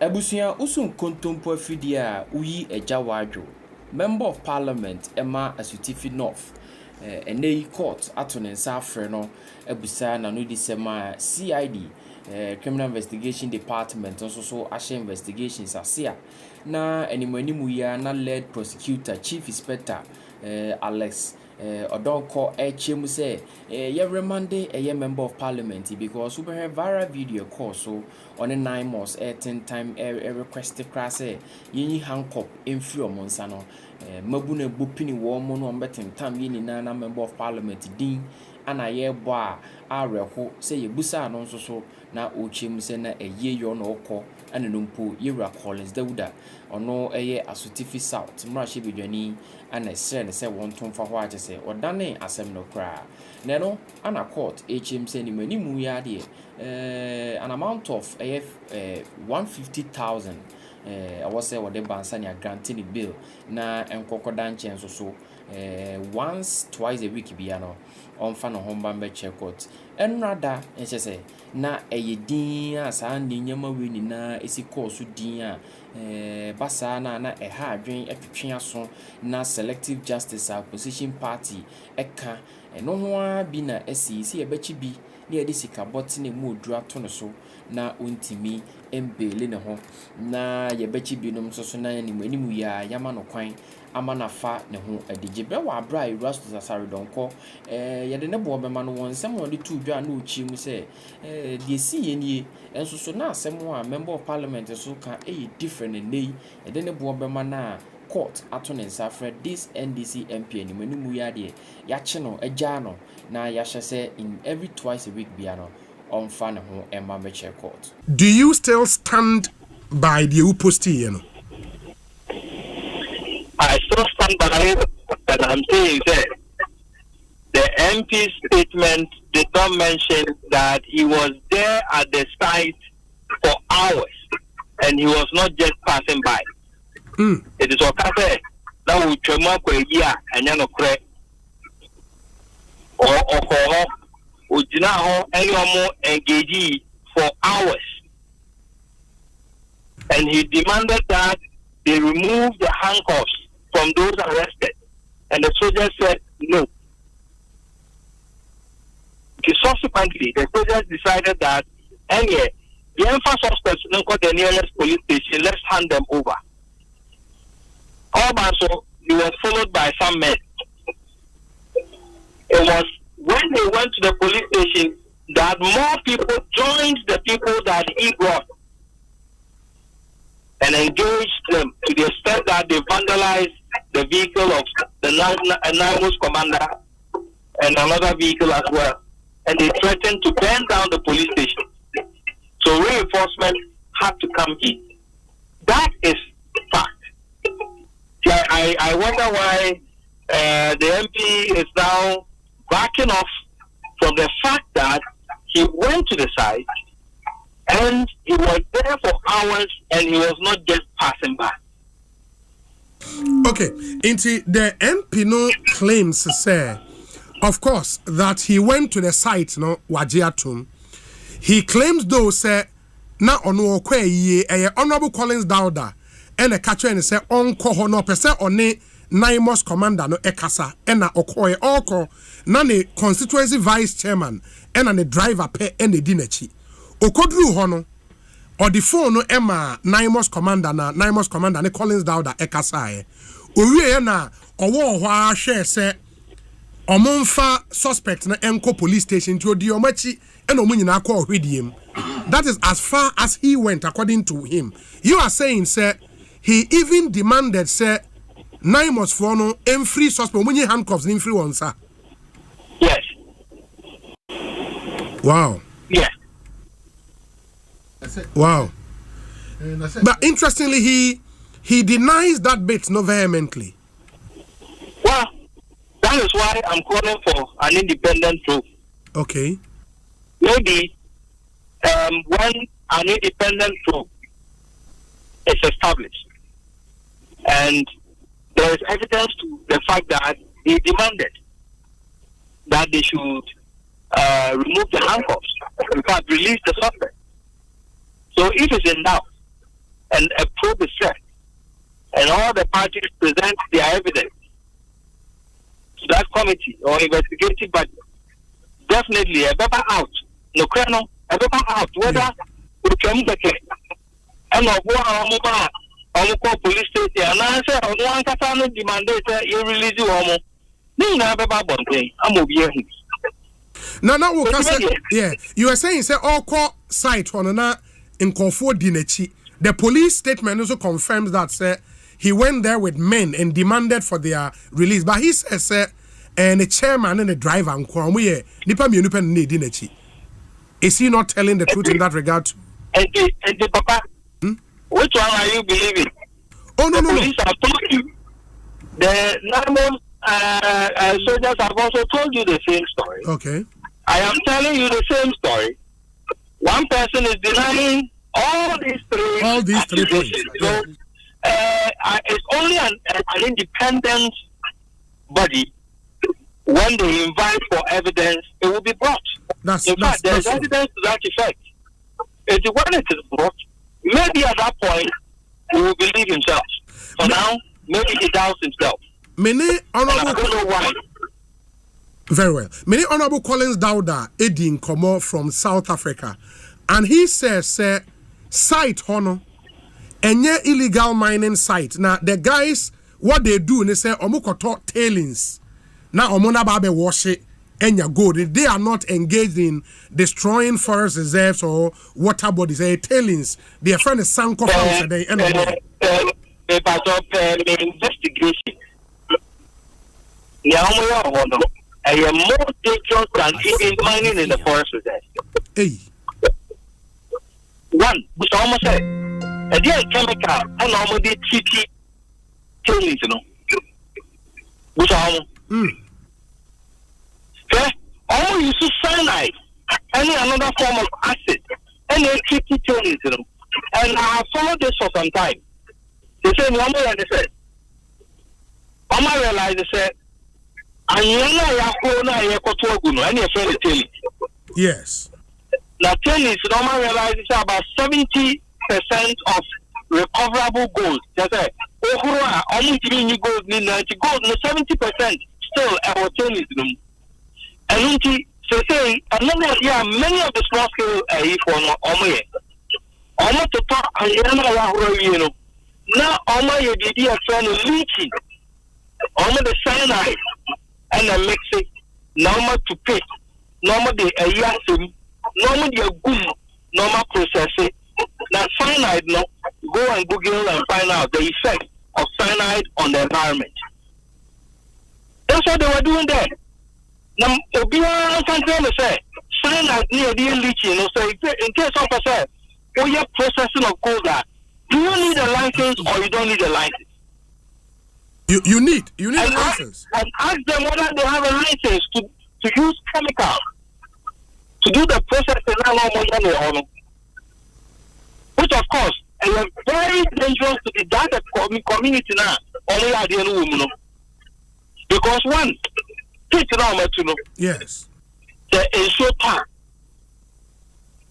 Ebusia usun kontompo afidie a uyi eja wadwo. Member of Parliament Emma Asutifi North. Ene court ato ne nsa afre no ebusa na no di sema CID Criminal Investigation Department nso so ahye investigations ase a na animanimu ya na lead prosecutor Chief Inspector Alex Odonko echemu say ye remande member of parliament because we have viral video call so on a 9 months 10 time request class yin handcuff emfiri omonsa no mabu na bopini wo mo no mbetem tam yin na member of parliament din ana ye bo a areho say ye busa no nso so na ochemu say na yo no okọ ana no mpo yewra Collins Dawuda ono Asutifi South mrahye bedwani ana sere ne se won tomfa ho aje se odane asem no kra ne no ana court HM say ni manimu ya de an amount of 150,000 I was say what the bansanya granting bill na enkokoda nchen so once twice a week biano on fan no homba be check out en rada enche say na din asa ndi nyama we ni na esi course din a basa na ha adwen atwetwe aso na selective justice opposition party eka no ho bi na esi e bechi bi na yedi sika bot na mu odu ato no so na ontimi embele ne ho na ye bechi bi no so na animu ya yama no kwan ama na fa ne ho adigye be wa abra Erastus Asare donko ye de ne bo be ma no won sem won de tu dwa na ochi mu se de si ye nie enso so na asem a member of parliament so ka different nei e de ne bo be ma na court ato ne nsa fra this NDC MP animu ya de ya che no agya no na ya hye se in every twice a week bia no on fan ho emma meche court. Do you still stand by the uposti, you know? I still stand by it, and I'm saying that the MP's statement did not mention that he was there at the site for hours and he was not just passing by. It is what I say. Now we come up with a year and then or any more engagee for hours. And he demanded that they remove the handcuffs from those arrested. And the soldiers said no. Subsequently, the soldiers decided that anyway, the emphasis suspects don't call the nearest police station, let's hand them over. Also, he was followed by some men. It was when they went to the police station that more people joined the people that he brought and engaged them to the extent that they vandalized the vehicle of the Nyame commander and another vehicle as well. And they threatened to burn down the police station. So reinforcement had to come in. That is fact. I wonder why the MP is now backing off from the fact that he went to the site and he was there for hours and he was not just passing by. Okay, into the MP no claims say, of course, that he went to the site no wajiatum. He claims though say na ono okwa ye Honorable Collins Dawuda and a catcher and say onko ho no pese one Naimos commander no ekasa ena okoye oko na ne constituency vice chairman ena ne driver pe ene di nachi okodru ho no or the phone no ema Naimos commander ne Collins Dawuda ekasa e owie na owo ho ahwe se omonfa suspect na enko police station to di omachi ena omunyina akọ ohwediem. That is as far as he went according to him. You are saying sir he even demanded sir 9 months for no free suspect when you handcuffs in free one, sir. Yes. Wow. Yes. Wow. But interestingly, he denies that bit no vehemently. Well, that is why I'm calling for an independent proof. Okay. Maybe when an independent proof is established and there is evidence to the fact that he demanded that they should remove the handcuffs, in fact, release the suspect. So if it's in doubt, and a probe is set, and all the parties present their evidence to that committee or investigative body, definitely a paper out. No crano, a paper out. Whether we come back and of one or police station, and I said, one can demand you release you almost. No, I'm over here. No, yeah, you are saying, say, all court site on an in comfort dinechi. The police statement also confirms that, say, he went there with men and demanded for their release. But he says, and the chairman and the driver and Kwame, Nipa Munupen need dinechi. Is he not telling the truth in that regard? And the papa, which one are you believing? Oh, no, police have told you. The normal soldiers have also told you the same story. Okay. I am telling you the same story. One person is denying all these three points. So, it's only an independent body. When they invite for evidence, it will be brought. In fact, there's evidence to that effect. When it is brought, maybe at that point, he will believe himself. For now, maybe he doubts himself. Many honorable. I don't know why. Very well. Many honorable Collins Dauda, Edin Komo from South Africa, and he says, site honor, any illegal mining site. Now the guys, what they do, they say, omukoto tailings. Now omona babe wash it. Enya gold. They are not engaged in destroying forest reserves or water bodies. Tailings. Their friend is Sanko from the end of the investigation. I am more dangerous than even mining in the forest reserve. Hey. One, which I almost said, a dear chemical, and almost the TT tailings, you know. Which I all you use cyanide, any another form of acid, any tricky tailings, you know. And I have followed this for some time. They say, they said, Mama realized, they said, yes. Now, tailings, Mama realized, it's about 70% of recoverable gold. They say, only giving you gold, 70% still our tailings. And so say, many of the small scale almost to talk and now Oma be a friend of leaching. Almost the cyanide and the mixing, normal to pay, normal the yasim, normal the gum, normal processing. Now cyanide no go and Google and find out the effect of cyanide on the environment. That's what they were doing there. Now, Obia can say, cyanide near the leaching. So, in case of a say, when you're processing of gold, do you need a license or you don't need a license? You need a license. And ask them whether they have a license to use chemicals to do the processing. Which, of course, is very dangerous to the data community now. Only idea woman. Because one, yes. The ensure part.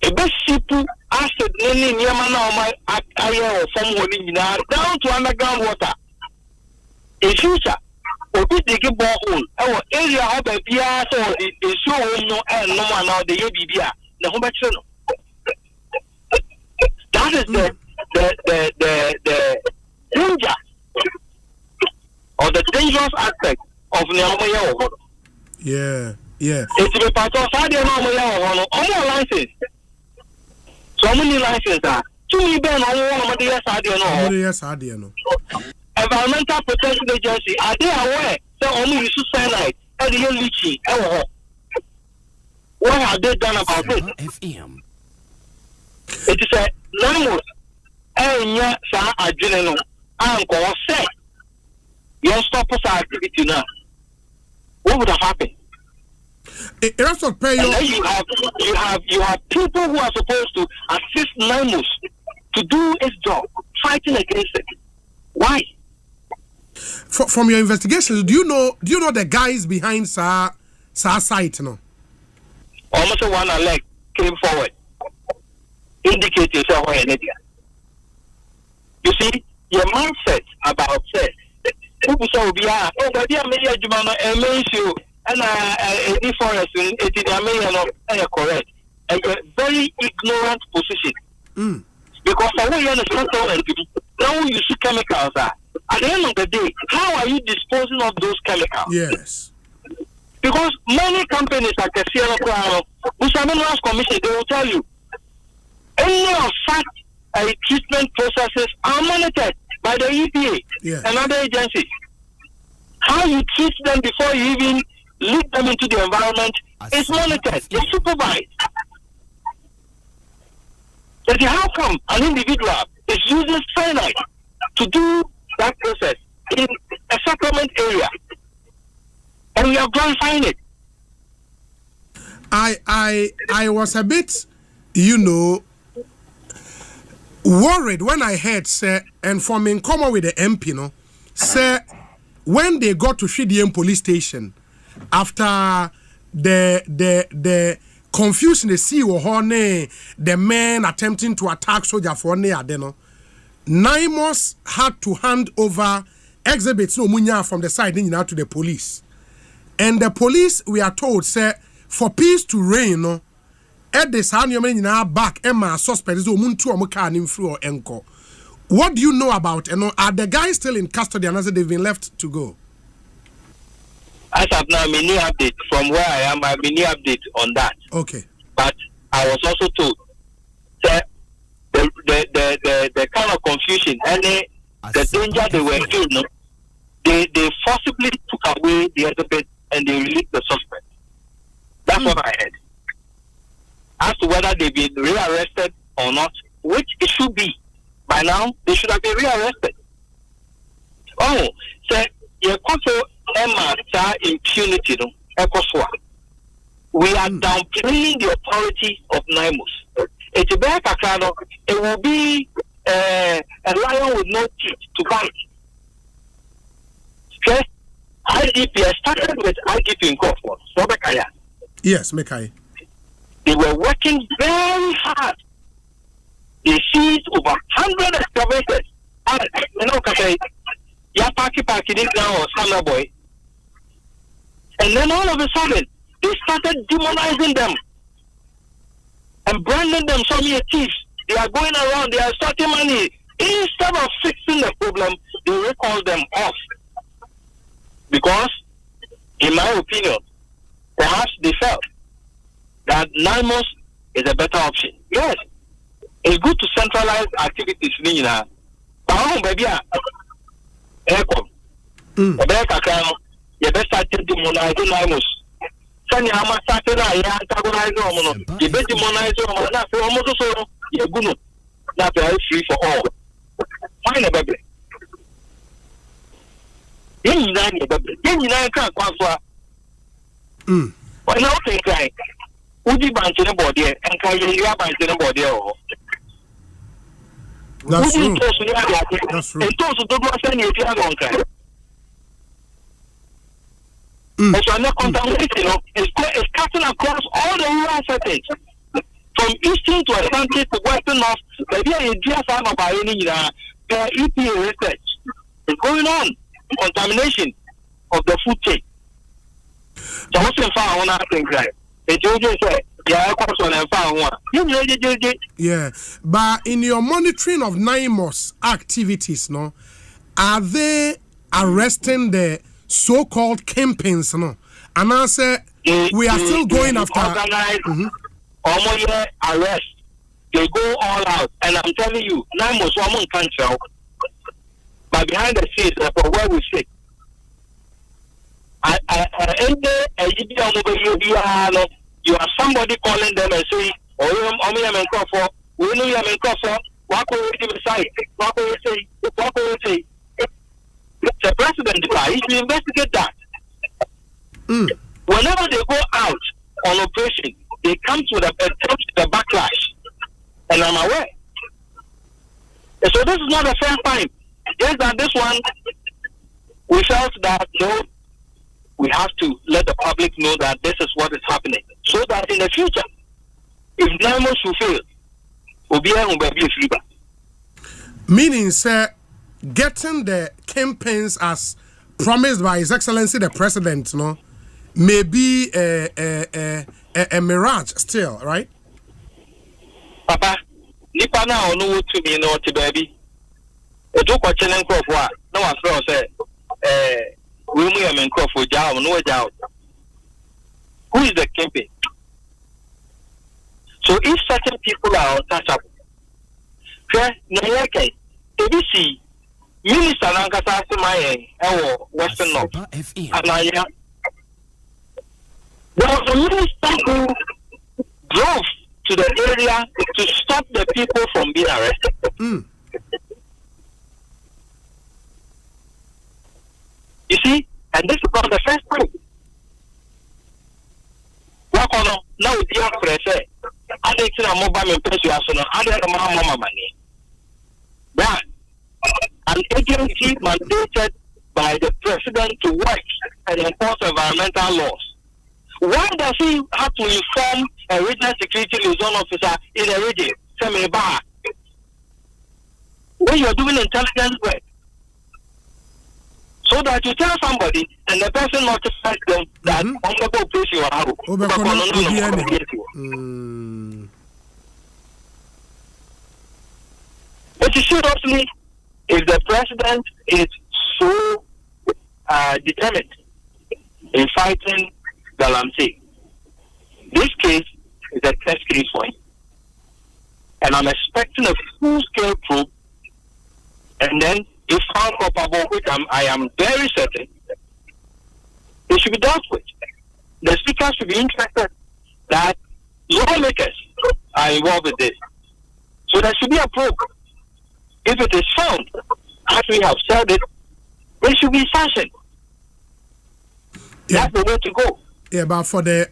A best simple acid nearly near my eye or someone down to underground water. In future, or be dig a borehole, our area of a beer so the show no and no one now the ABBA, the home channel. That is the danger or the dangerous aspect of Nyame. Yeah. It's a part of Sadia license. So many licenses are. To me, Ben, yes, Environmental Protection Agency, are they aware that only use cyanide and the leaching? What have they done about it? FM. It is a normal. And sa adrenaline. And go say, you stop us activity now. What would have happened? It also pay and then you have people who are supposed to assist NIMOS to do its job, fighting against it. Why? From your investigations, do you know the guys behind Sa site? No. Almost one leg came forward, indicating somewhere in India. You see, your mindset about sex. People say, oh, but they are many you and a forest in correct. And a very ignorant position. Because the way you understand now you see chemicals are. At the end of the day, how are you disposing of those chemicals? Yes. Because many companies like the Sierra Crown, Usaminas Commission, they will tell you any of such treatment processes are monitored by the EPA and other agencies. How you treat them before you even lead them into the environment is monitored, it's supervised. But how come an individual is using cyanide to do that process in a settlement area and we are glorifying it? I was a bit, worried when I heard, say, and from in common with the MP, say, when they got to Shidiem police station, after the confusion they see the men attempting to attack soldier for Naimos had to hand over exhibits from the side to the police. And the police, we are told, say, for peace to reign, at this back Emma suspects enko. What do you know about are the guys still in custody and they've been left to go? As of now, many update from where I am, I have many update on that. Okay. But I was also told that the kind of confusion and the danger they were in, they forcibly took away the exhibit and they released the suspect. That's what I heard. As to whether they've been rearrested or not, which it should be. By now, they should have been rearrested. Oh, so you also Emma impunity, we are downplaying the authority of Naimos. It will be a lion with no teeth to bite. Okay? IGP, I started with IGP in Crawford, Robekaya. Yes, Mekai. They were working very hard. They seized over 100 excavators. Parking now or Summer Boy. And then all of a sudden, they started demonizing them and branding them some thieves. They are going around, they are starting money. Instead of fixing the problem, they recall them off. Because, in my opinion, perhaps they felt that Naimos is a better option. Yes, it's good to centralize activities. But baby, aircom. The best you best start demonizing Naimos. Sani ama started antagonize them. You best demonize them. That's almost so you're good. That's very free for all. Find a baby. You can't qualify. But now think like Udi bunch in the body and can you have bunch in the body? That's true. That's true. And those who don't send you to have so I'm not contaminated, it's cutting across all the rural settings. From eastern to Atlantic to western north, maybe a dear farmer by any EPA research is going on. Contamination of the food chain. So what's in far on that thing, right? Yeah, but in your monitoring of Naimos activities, are they arresting the so-called campaigns? And I say we are still going after organized arrest. They go all out, and I'm telling you, Naimos woman can't tell. But behind the scenes, for where we sit, you have somebody calling them and saying, the president he should investigate that. Whenever they go out on operation, they come to the backlash. And I'm aware. So this is not a fair time. Yes, that this one, we felt that, we have to let the public know that this is what is happening. So that in the future, if Nyame should fail, we'll be a free. Meaning, sir, getting the campaigns as promised by His Excellency the President, no, may be a mirage still, right? Papa, nipa na ono wo to me no te baby. E to ko chene nkrofo a na wa fro say we mu ya men nkrofo jaw no jaw. Who is the campaign? So if certain people are untouchable, ABC Minister Lankasa Simaye, Western North, Anaya. There was a minister who drove to the area to stop the people from being arrested. You see, and this is not the first time. Now, dear press, I think I'm mobile and persuasion, I don't know money. But an agency mandated by the president to work and enforce environmental laws. Why does he have to inform a regional security liaison officer in a region? When you're doing intelligence work, so that you tell somebody and the person notifies them that on the go place you are. But seriously, if the president is so determined in fighting Galamsey, this case is a test case for him. And I'm expecting a full-scale probe, and then if found culpable, which I am very certain, it should be dealt with. The speaker should be interested that lawmakers are involved with this. So there should be a probe. If it is found, as we have said it, they should be sanctioned. Yeah. That's the way to go. Yeah, but for the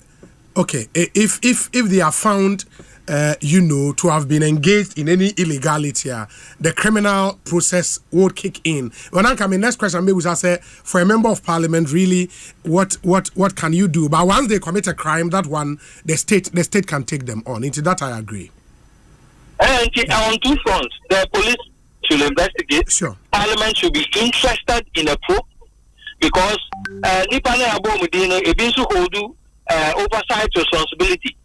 if they are found, to have been engaged in any illegality, the criminal process would kick in. When I come in, next question, maybe I say for a member of parliament, really, what can you do? But once they commit a crime, that one the state can take them on. Into that, I agree. And on two fronts, the police should investigate. Sure. Parliament should be interested in a probe because Nipane Abomudino Ebisu hold oversight responsibility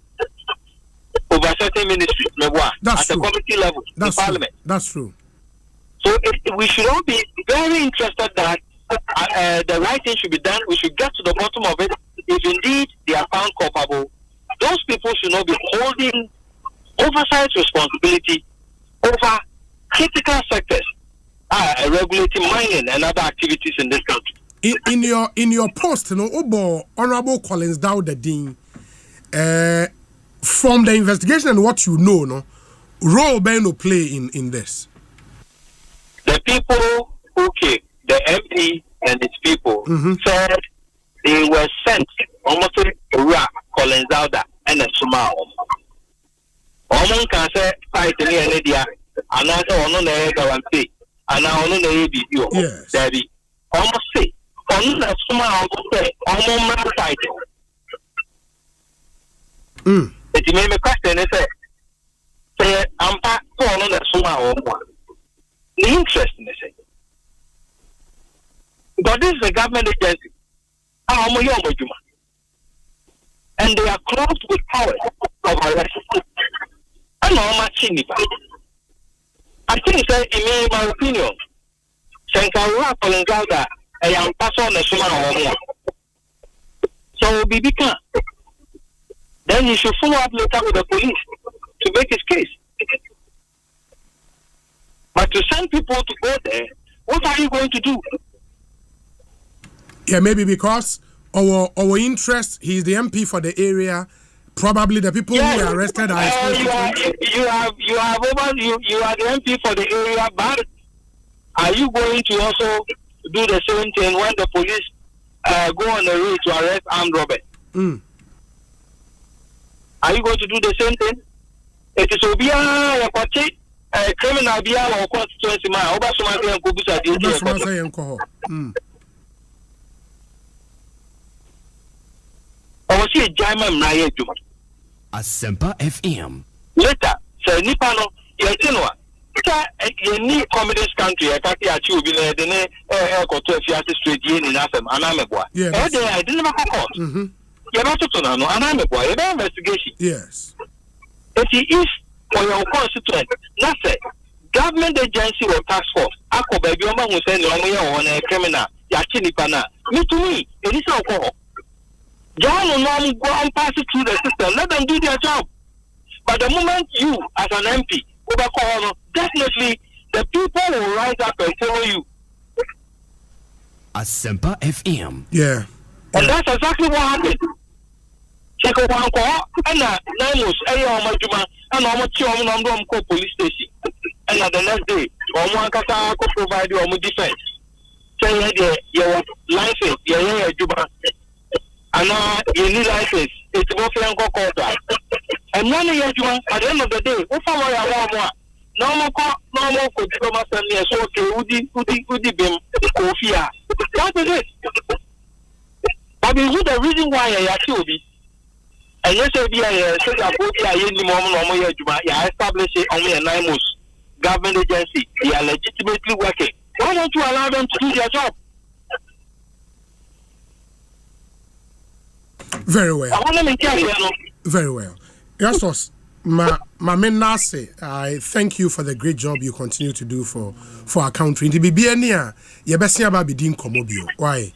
over certain ministries at the committee level in Parliament. That's true. So we should all be very interested that the right thing should be done. We should get to the bottom of it. If indeed they are found culpable, those people should not be holding oversight responsibility over critical sectors, regulating mining and other activities in this country. In your post, Honorable Collins Dowd Dean, from the investigation and what you know, role Beno play in this. The people who came, the MP and its people, said they were sent almost to Collins Dowd and a Suma. Omo can say fight ni ene dia anase ono na e guarantee ana ono na e bidio dabi omo say ono na suma omo say omo ma fight eti me question say ampa to ono na suma omo the interest in say but this is a government agency omo yo omo juma and they are clothed with power of arrest. I know how much I think that in my opinion, Senkawa Kolengauda, I am person the Suma. So Bibika, then you should follow up later with the police to make his case. But to send people to go there, what are you going to do? Yeah, maybe because our interest, he's the MP for the area. Probably the people who were arrested are you are the MP for the area, but are you going to also do the same thing when the police go on the road to arrest armed robbers? Are you going to do the same thing? It is obia a criminal bia or constituency man oba somase en kobusa di I see a German Naya Juma. Asempa FM. Later, say Nipano, Yatinoa, you need communist country. I can't achieve you be the koto if you have to straight in afem anameboa. Yeah. I didn't have a court. You're not to know anameboa. You have investigation. Yes. If he is for your constituent, that's it. Government agency or task force. Ako baby oma who say no on a criminal. Yachini pana. Me to me, it is alcohol. John will not go and pass it through the system. Let them do their job. But the moment you, as an MP, overcall, definitely the people will rise up and follow you. Asempa FM. Yeah. And that's exactly what happened. Check out one call, and Namus, and almost police station. And the next day, one kata provide you defense. Say your license, your Juba. And now you need license. It's more for uncle call that. And one year, at the end of the day, what for more? No more could diploma send me a so Udi Bim Kofia. That is it. But the reason why I actually and yes, I establish it only a NIMOS government agency. They are legitimately working. Why don't you allow them to do their job? Very well. I want them in care. Very well. Yes, Nase, I thank you for the great job you continue to do for our country. In the BBNia, you best see about being Komobio. Why?